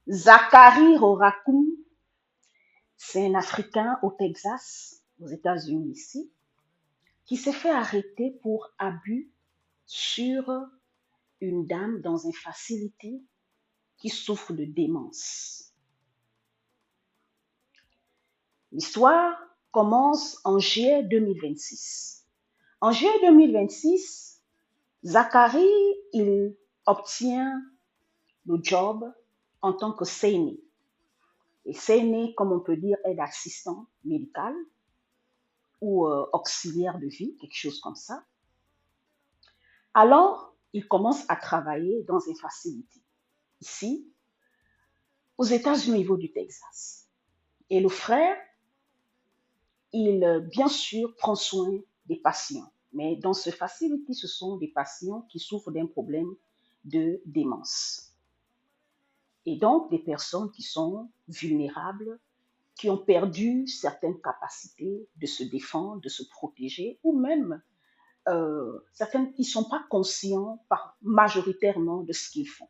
Zachary Rorakoum, c'est un Africain au Texas, aux États-Unis ici, qui s'est fait arrêter pour abus sur une dame dans une facilité qui souffre de démence. L'histoire commence en juillet 2026. En juillet 2026, Zachary, il obtient le job en tant que CNA. Et CNA, comme on peut dire, est assistant médical ou auxiliaire de vie, quelque chose comme ça. Alors, il commence à travailler dans une facilité, ici, aux États-Unis, au niveau du Texas. Et le frère, il, bien sûr, prend soin des patients. Mais dans ce facilité, ce sont des patients qui souffrent d'un problème de démence. Et donc, des personnes qui sont vulnérables, qui ont perdu certaines capacités de se défendre, de se protéger, ou même certaines qui ne sont pas conscients majoritairement de ce qu'ils font.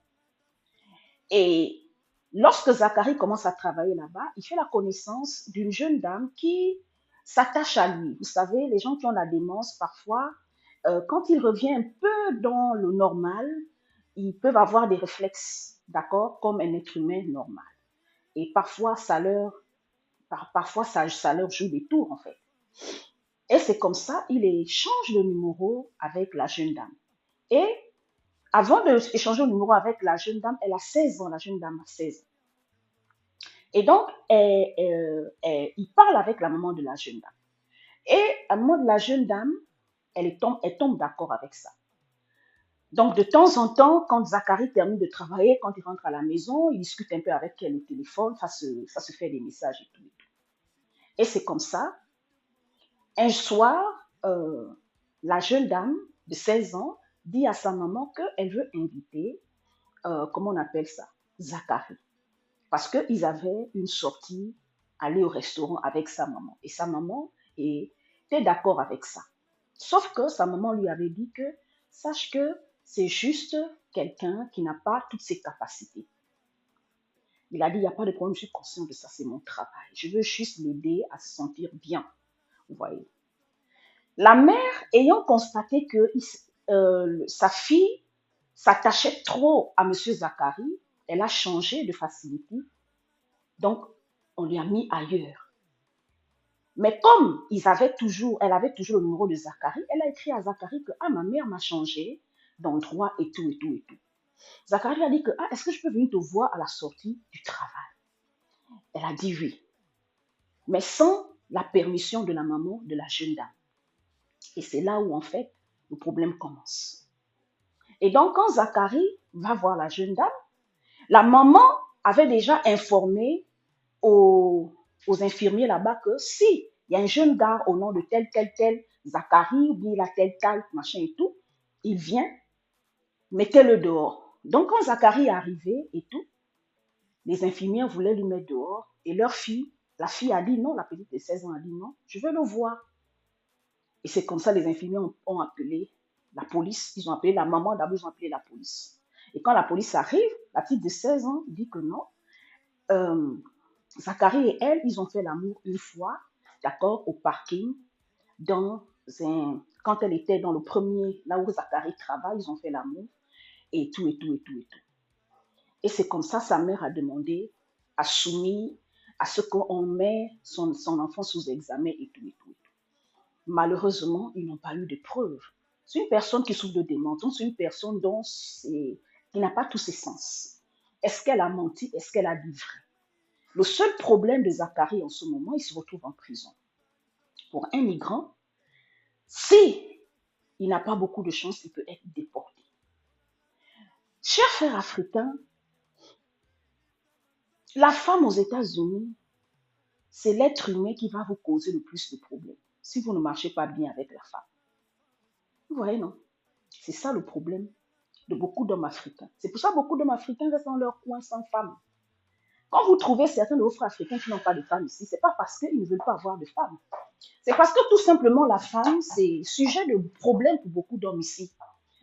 Et lorsque Zachary commence à travailler là-bas, il fait la connaissance d'une jeune dame qui s'attache à lui. Vous savez, les gens qui ont la démence, parfois, quand il revient un peu dans le normal, ils peuvent avoir des réflexes, d'accord, comme un être humain normal. Et parfois, ça leur joue des tours, en fait. Et c'est comme ça, il échange le numéro avec la jeune dame. Et avant d'échanger le numéro avec la jeune dame, elle a 16 ans, la jeune dame a 16 ans. Et donc, il parle avec la maman de la jeune dame. Et la maman de la jeune dame, elle tombe d'accord avec ça. Donc, de temps en temps, quand Zachary termine de travailler, quand il rentre à la maison, il discute un peu avec elle au téléphone, ça se fait des messages et tout. Et c'est comme ça. Un soir, la jeune dame de 16 ans dit à sa maman qu'elle veut inviter, comment on appelle ça, Zachary. Parce qu'ils avaient une sortie, aller au restaurant avec sa maman. Et sa maman était d'accord avec ça. Sauf que sa maman lui avait dit que, sache que c'est juste quelqu'un qui n'a pas toutes ses capacités. Il a dit, il n'y a pas de problème, je suis conscient de ça, c'est mon travail. Je veux juste l'aider à se sentir bien. Vous voyez. La mère, ayant constaté que sa fille s'attachait trop à M. Zachary, elle a changé de facilité. Donc, on lui a mis ailleurs. Mais comme elle avait toujours le numéro de Zachary, elle a écrit à Zachary que ma mère m'a changé d'endroit et tout, et tout, et tout. Zachary a dit que est-ce que je peux venir te voir à la sortie du travail? Elle a dit oui, mais sans la permission de la maman de la jeune dame. Et c'est là où, en fait, le problème commence. Et donc, quand Zachary va voir la jeune dame, la maman avait déjà informé aux infirmiers là-bas que si il y a un jeune gars au nom de tel, Zachary, ou bien il a tel, machin et tout, il vient, mettez-le dehors. Donc, quand Zachary est arrivé et tout, les infirmières voulaient lui mettre dehors et leur fille, la fille a dit non, la petite de 16 ans a dit non, je veux le voir. Et c'est comme ça les infirmiers ont appelé la police, ils ont appelé la maman, d'abord ils ont appelé la police. Et quand la police arrive, la petite de 16 ans dit que non. Zachary et elle, ils ont fait l'amour une fois, d'accord, au parking, quand elle était dans le premier, là où Zachary travaille, ils ont fait l'amour, et tout, et tout, et tout, et tout. Et c'est comme ça, sa mère a demandé, a soumis à ce qu'on met son enfant sous examen, et tout, et tout, et tout. Malheureusement, ils n'ont pas eu de preuves. C'est une personne qui souffre de démence, c'est une personne qui n'a pas tous ses sens. Est-ce qu'elle a menti? Est-ce qu'elle a dit vrai? Le seul problème de Zachary en ce moment, il se retrouve en prison. Pour un migrant, si il n'a pas beaucoup de chance, il peut être déporté. Chers frères africains, la femme aux États-Unis, c'est l'être humain qui va vous causer le plus de problèmes si vous ne marchez pas bien avec la femme. Vous voyez, non? C'est ça le problème de beaucoup d'hommes africains. C'est pour ça que beaucoup d'hommes africains restent dans leur coin sans femme. Quand vous trouvez certains de vos frères africains qui n'ont pas de femme ici, ce n'est pas parce qu'ils ne veulent pas avoir de femme. C'est parce que tout simplement la femme, c'est sujet de problème pour beaucoup d'hommes ici.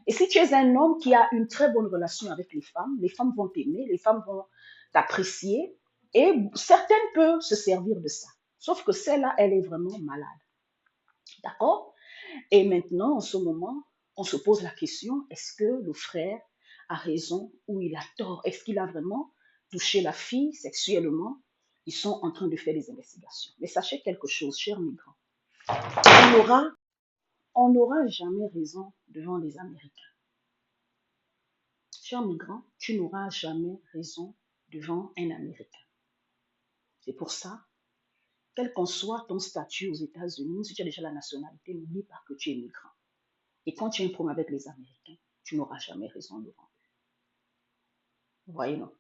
Et si tu es un homme qui a une très bonne relation avec les femmes vont t'aimer, les femmes vont t'apprécier, et certaines peuvent se servir de ça. Sauf que celle-là, elle est vraiment malade. D'accord? Et maintenant, en ce moment, on se pose la question, est-ce que le frère a raison ou il a tort? Est-ce qu'il a vraiment touché la fille sexuellement? Ils sont en train de faire des investigations. Mais sachez quelque chose, chers migrants, on n'aura on n'aura jamais raison devant les Américains. Cher migrant, tu n'auras jamais raison devant un Américain. C'est pour ça, quel qu'en soit ton statut aux États-Unis, si tu as déjà la nationalité, n'oublie pas que tu es migrant. Et quand tu as un problème avec les Américains, tu n'auras jamais raison devant eux. Voyez, non?